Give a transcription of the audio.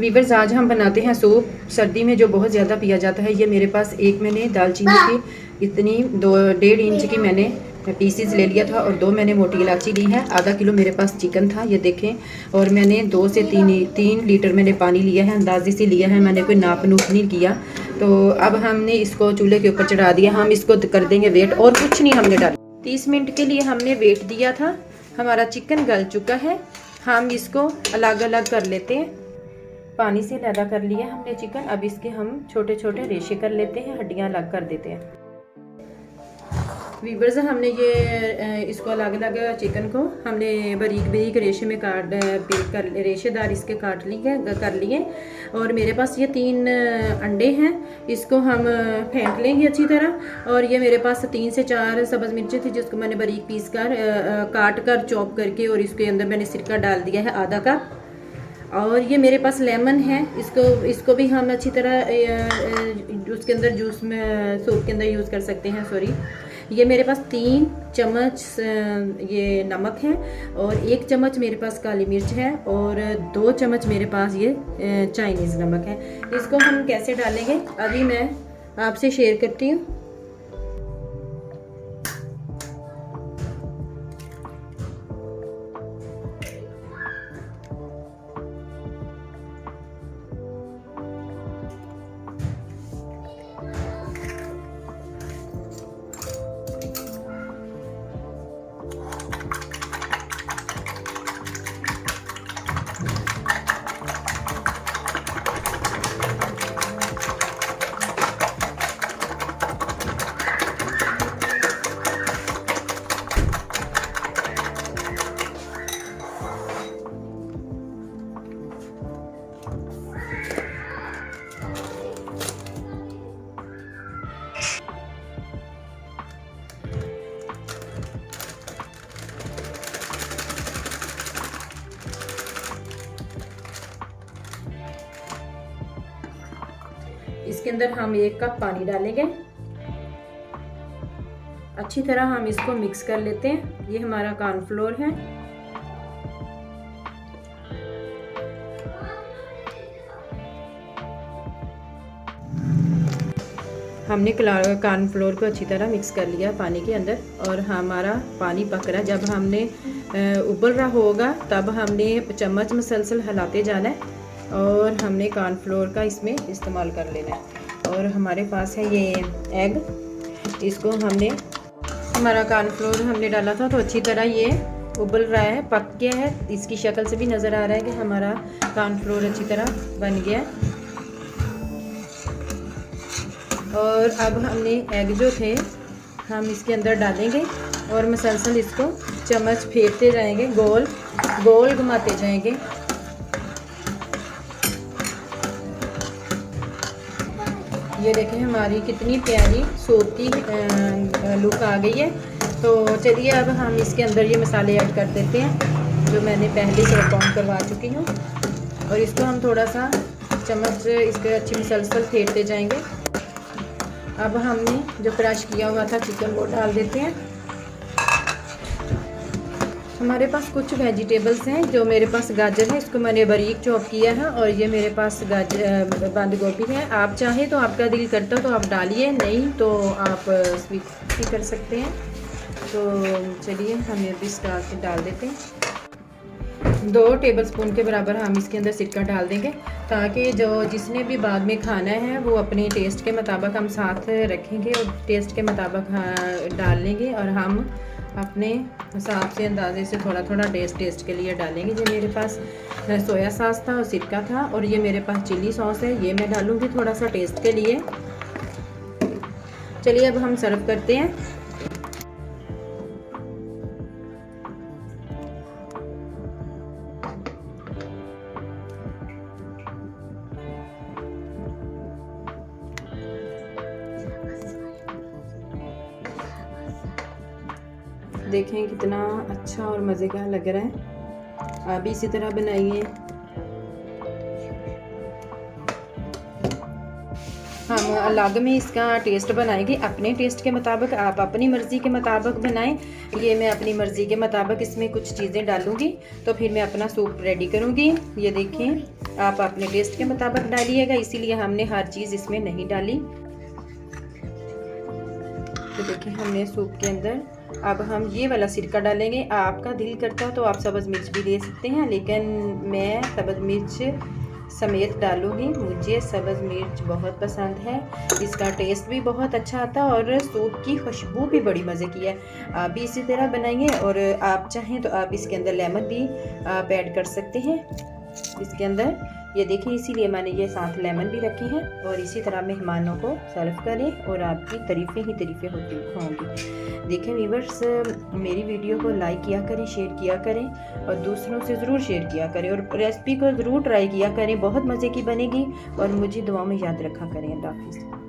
Viewers, आज हम बनाते हैं सूप। सर्दी में जो बहुत ज़्यादा पिया जाता है। ये मेरे पास एक मैंने दालचीनी की इतनी 1.5 इंच की मैंने पीसीज ले लिया था और 2 मैंने मोटी इलायची ली है। आधा किलो मेरे पास चिकन था, ये देखें। और मैंने 2 से 3 लीटर मैंने पानी लिया है, अंदाजे से लिया है, मैंने कोई नाप नूप नहीं किया। तो अब हमने इसको चूल्हे के ऊपर चढ़ा दिया। हम इसको कर देंगे वेट, और कुछ नहीं हमने डाला। 30 मिनट के लिए हमने वेट दिया था। हमारा चिकन गल चुका है। हम इसको अलग अलग कर लेते हैं। पानी से अलग कर लिया हमने चिकन। अब इसके हम छोटे छोटे रेशे कर लेते हैं, हड्डियां अलग कर देते हैं। वीवर्स, हमने ये इसको अलग अलग चिकन को हमने बारीक बारीक रेशे में रेशेदार इसके काट लिए कर लिए। और मेरे पास ये 3 अंडे हैं, इसको हम फेंट लेंगे अच्छी तरह। और ये मेरे पास 3 से 4 सब्ज़ मिर्चें थी, जिसको मैंने बारीक पीस कर काट कर चॉप करके, और इसके अंदर मैंने सिरका डाल दिया है आधा कप। और ये मेरे पास लेमन है, इसको भी हम अच्छी तरह उसके अंदर जूस में सूप के अंदर यूज़ कर सकते हैं। सॉरी, ये मेरे पास 3 चम्मच ये नमक है, और 1 चम्मच मेरे पास काली मिर्च है, और 2 चम्मच मेरे पास ये चाइनीज़ नमक है। इसको हम कैसे डालेंगे अभी मैं आपसे शेयर करती हूँ। इसके अंदर हम 1 कप पानी डालेंगे। अच्छी तरह हम इसको मिक्स कर लेते हैं। ये हमारा कॉर्नफ्लोर है। हमने कॉर्नफ्लोर को अच्छी तरह मिक्स कर लिया पानी के अंदर, और हमारा पानी पक रहा है। जब हमने उबल रहा होगा तब हमने चम्मच मुसलसल हिलाते जाना है, और हमने कॉर्नफ्लोर का इसमें इस्तेमाल कर लेना है। और हमारे पास है ये एग, इसको हमारा कॉर्नफ्लोर हमने डाला था, तो अच्छी तरह ये उबल रहा है, पक गया है। इसकी शक्ल से भी नज़र आ रहा है कि हमारा कॉर्नफ्लोर अच्छी तरह बन गया है। और अब हमने एग जो थे हम इसके अंदर डालेंगे, और मुसलसल इसको चम्मच फेरते जाएंगे, गोल गोल घुमाते जाएंगे। ये देखें हमारी कितनी प्यारी सोती लुक आ गई है। तो चलिए अब हम इसके अंदर ये मसाले ऐड कर देते हैं, जो मैंने पहले से कॉम करवा चुकी हूँ। और इसको हम थोड़ा सा चम्मच इसके अच्छी मुसलसल फेरते जाएंगे। अब हमने जो क्रश किया हुआ था चिकन वो डाल देते हैं। हमारे पास कुछ वेजिटेबल्स हैं। जो मेरे पास गाजर है, इसको मैंने बारीक चॉप किया है, और ये मेरे पास बंद गोभी है। आप चाहें तो, आपका दिल करता तो आप डालिए, नहीं तो आप स्किप भी कर सकते हैं। तो चलिए हम अभी स्टार्ट डाल देते हैं। 2 टेबलस्पून के बराबर हम इसके अंदर सिरका डाल देंगे, ताकि जो जिसने भी बाद में खाना है वो अपने टेस्ट के मुताबिक हम साथ रखेंगे, और टेस्ट के मुताबिक डाल लेंगे। और हम अपने हिसाब से अंदाजे से थोड़ा थोड़ा टेस्ट के लिए डालेंगे। जो मेरे पास सोया सॉस था और सिरका था, और ये मेरे पास चिली सॉस है, ये मैं डालूँगी थोड़ा सा टेस्ट के लिए। चलिए अब हम सर्व करते हैं। देखें कितना अच्छा और मज़े का लग रहा है। आप भी इसी तरह बनाइए। हम अलग में इसका टेस्ट बनाएंगे अपने टेस्ट के मुताबिक। आप अपनी मर्ज़ी के मुताबिक बनाएं। ये मैं अपनी मर्ज़ी के मुताबिक इसमें कुछ चीज़ें डालूँगी, तो फिर मैं अपना सूप रेडी करूँगी। ये देखें आप अपने टेस्ट के मुताबिक डालिएगा, इसीलिए हमने हर चीज़ इसमें नहीं डाली। तो देखिए हमने सूप के अंदर अब हम ये वाला सिरका डालेंगे। आपका दिल करता हो तो आप सब्ज़ मिर्च भी दे सकते हैं, लेकिन मैं सब्ज़ मिर्च समेत डालूँगी। मुझे सब्ज़ मिर्च बहुत पसंद है, इसका टेस्ट भी बहुत अच्छा आता है और सूप की खुशबू भी बड़ी मज़े की है। आप भी इसी तरह बनाइए, और आप चाहें तो आप इसके अंदर लेमन भी आप ऐड कर सकते हैं इसके अंदर। ये देखिए इसीलिए मैंने ये साथ लेमन भी रखी है। और इसी तरह मेहमानों को सर्व करें और आपकी तारीफ़ें ही तारीफ़ें होती होंगी। देखें व्यूअर्स, मेरी वीडियो को लाइक किया करें, शेयर किया करें और दूसरों से ज़रूर शेयर किया करें, और रेसिपी को ज़रूर ट्राई किया करें, बहुत मज़े की बनेगी। और मुझे दुआ में याद रखा करें। अल्लाह हाफ़िज़।